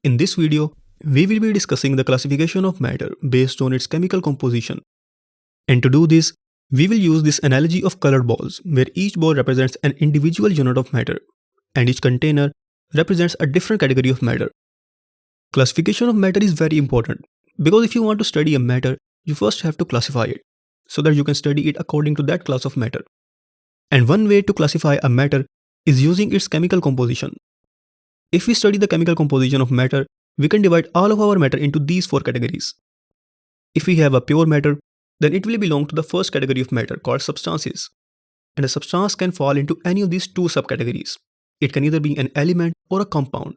In this video, we will be discussing the classification of matter based on its chemical composition. And to do this, we will use this analogy of colored balls, where each ball represents an individual unit of matter, and each container represents a different category of matter. Classification of matter is very important, because if you want to study a matter, you first have to classify it, so that you can study it according to that class of matter. And one way to classify a matter is using its chemical composition. If we study the chemical composition of matter, we can divide all of our matter into these four categories. If we have a pure matter, then it will belong to the first category of matter called substances. And a substance can fall into any of these two subcategories. It can either be an element or a compound.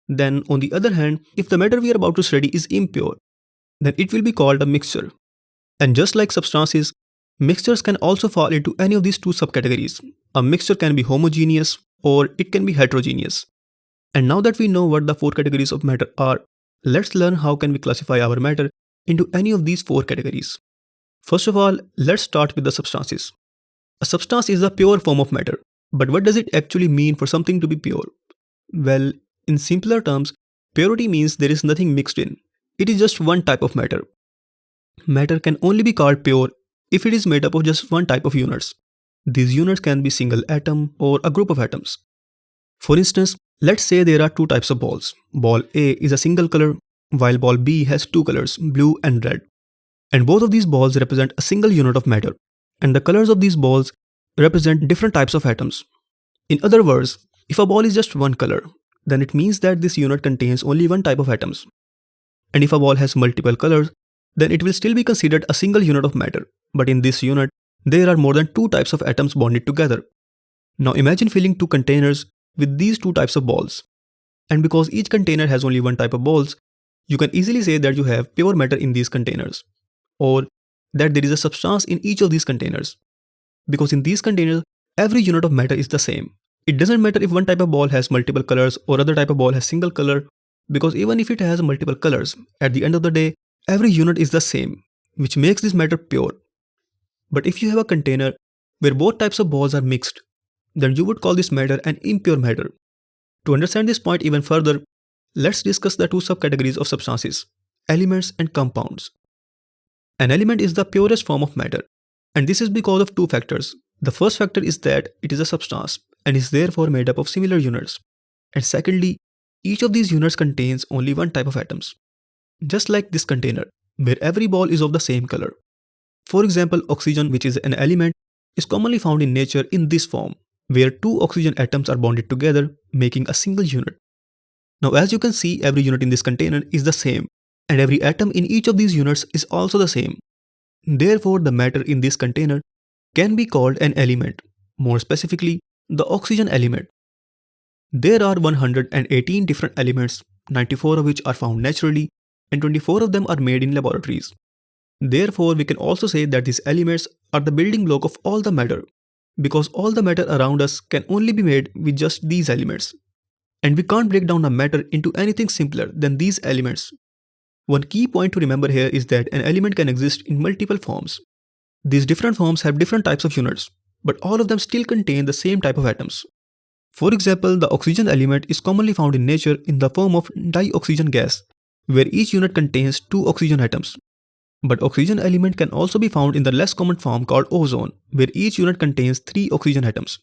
Then, on the other hand, if the matter we are about to study is impure, then it will be called a mixture. And just like substances, mixtures can also fall into any of these two subcategories. A mixture can be homogeneous or it can be heterogeneous. And now that we know what the four categories of matter are, let's learn how can we classify our matter into any of these four categories. First of all, let's start with the substances. A substance is a pure form of matter. But what does it actually mean for something to be pure? Well, in simpler terms, purity means there is nothing mixed in. It is just one type of matter. Matter can only be called pure if it is made up of just one type of units. These units can be single atom or a group of atoms. For instance, let's say there are two types of balls. Ball A is a single color, while ball B has two colors, blue and red. And both of these balls represent a single unit of matter. And the colors of these balls represent different types of atoms. In other words, if a ball is just one color, then it means that this unit contains only one type of atoms. And if a ball has multiple colors, then it will still be considered a single unit of matter. But in this unit, there are more than two types of atoms bonded together. Now imagine filling two containers with these two types of balls. And because each container has only one type of balls, you can easily say that you have pure matter in these containers, or that there is a substance in each of these containers. Because in these containers, every unit of matter is the same. It doesn't matter if one type of ball has multiple colors or other type of ball has single color, because even if it has multiple colors, at the end of the day, every unit is the same, which makes this matter pure. But if you have a container where both types of balls are mixed, then you would call this matter an impure matter. To understand this point even further, let's discuss the two subcategories of substances, elements and compounds. An element is the purest form of matter, and this is because of two factors. The first factor is that it is a substance and is therefore made up of similar units. And secondly, each of these units contains only one type of atoms. Just like this container, where every ball is of the same color. For example, oxygen, which is an element, is commonly found in nature in this form, where two oxygen atoms are bonded together, making a single unit. Now as you can see, every unit in this container is the same, and every atom in each of these units is also the same. Therefore, the matter in this container can be called an element, more specifically, the oxygen element. There are 118 different elements, 94 of which are found naturally, and 24 of them are made in laboratories. Therefore, we can also say that these elements are the building block of all the matter, because all the matter around us can only be made with just these elements. And we can't break down a matter into anything simpler than these elements. One key point to remember here is that an element can exist in multiple forms. These different forms have different types of units, but all of them still contain the same type of atoms. For example, the oxygen element is commonly found in nature in the form of dioxygen gas, where each unit contains two oxygen atoms. But oxygen element can also be found in the less common form called ozone, where each unit contains three oxygen atoms.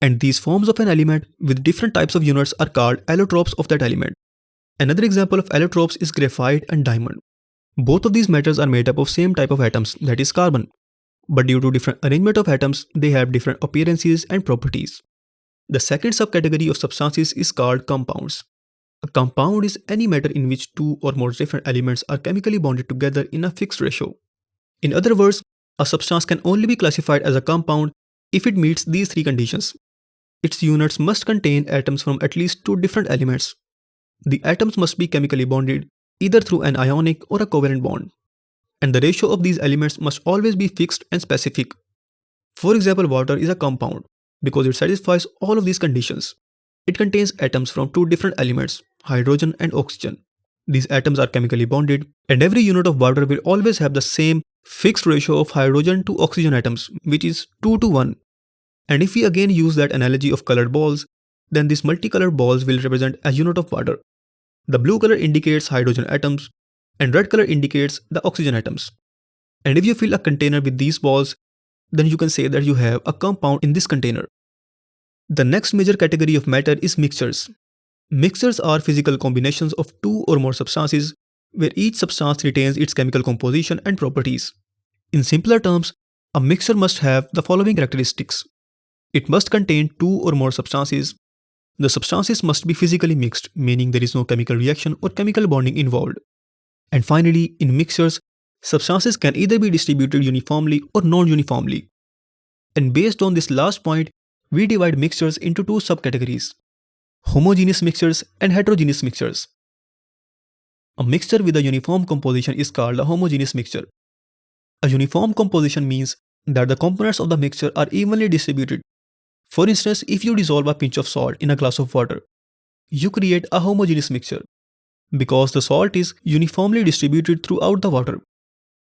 And these forms of an element with different types of units are called allotropes of that element. Another example of allotropes is graphite and diamond. Both of these metals are made up of same type of atoms, that is carbon. But due to different arrangement of atoms, they have different appearances and properties. The second subcategory of substances is called compounds. A compound is any matter in which two or more different elements are chemically bonded together in a fixed ratio. In other words, a substance can only be classified as a compound if it meets these three conditions. Its units must contain atoms from at least two different elements. The atoms must be chemically bonded either through an ionic or a covalent bond. And the ratio of these elements must always be fixed and specific. For example, water is a compound because it satisfies all of these conditions. It contains atoms from two different elements, hydrogen and oxygen. These atoms are chemically bonded, and every unit of water will always have the same fixed ratio of hydrogen to oxygen atoms, which is 2 to 1. And if we again use that analogy of colored balls, then these multicolored balls will represent a unit of water. The blue color indicates hydrogen atoms, and red color indicates the oxygen atoms. And if you fill a container with these balls, then you can say that you have a compound in this container. The next major category of matter is mixtures. Mixtures are physical combinations of two or more substances where each substance retains its chemical composition and properties. In simpler terms, a mixture must have the following characteristics. It must contain two or more substances. The substances must be physically mixed, meaning there is no chemical reaction or chemical bonding involved. And finally, in mixtures, substances can either be distributed uniformly or non-uniformly. And based on this last point, we divide mixtures into two subcategories: homogeneous mixtures and heterogeneous mixtures. A mixture with a uniform composition is called a homogeneous mixture. A uniform composition means that the components of the mixture are evenly distributed. For instance, if you dissolve a pinch of salt in a glass of water, you create a homogeneous mixture because the salt is uniformly distributed throughout the water.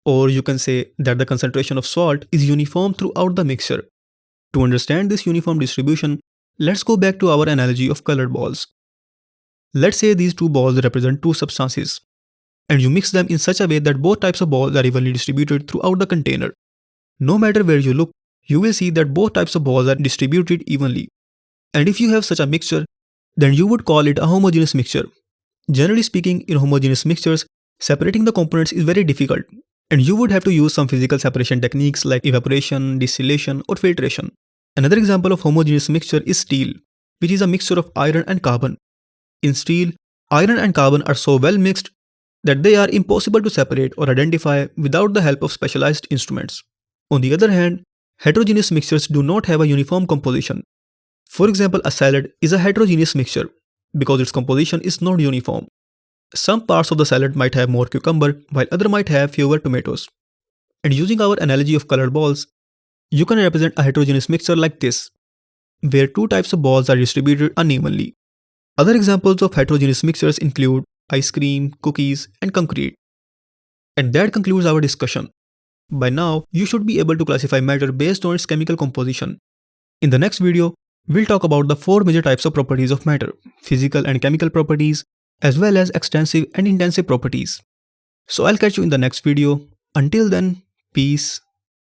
Or you can say that the concentration of salt is uniform throughout the mixture. To understand this uniform distribution, let's go back to our analogy of colored balls. Let's say these two balls represent two substances, and you mix them in such a way that both types of balls are evenly distributed throughout the container. No matter where you look, you will see that both types of balls are distributed evenly. And if you have such a mixture, then you would call it a homogeneous mixture. Generally speaking, in homogeneous mixtures, separating the components is very difficult, and you would have to use some physical separation techniques like evaporation, distillation, or filtration. Another example of homogeneous mixture is steel, which is a mixture of iron and carbon. In steel, iron and carbon are so well mixed that they are impossible to separate or identify without the help of specialized instruments. On the other hand, heterogeneous mixtures do not have a uniform composition. For example, a salad is a heterogeneous mixture because its composition is not uniform. Some parts of the salad might have more cucumber while others might have fewer tomatoes. And using our analogy of colored balls, you can represent a heterogeneous mixture like this, where two types of balls are distributed unevenly. Other examples of heterogeneous mixtures include ice cream, cookies, and concrete. And that concludes our discussion. By now, you should be able to classify matter based on its chemical composition. In the next video, we'll talk about the four major types of properties of matter: physical and chemical properties, as well as extensive and intensive properties. So I'll catch you in the next video. Until then, peace.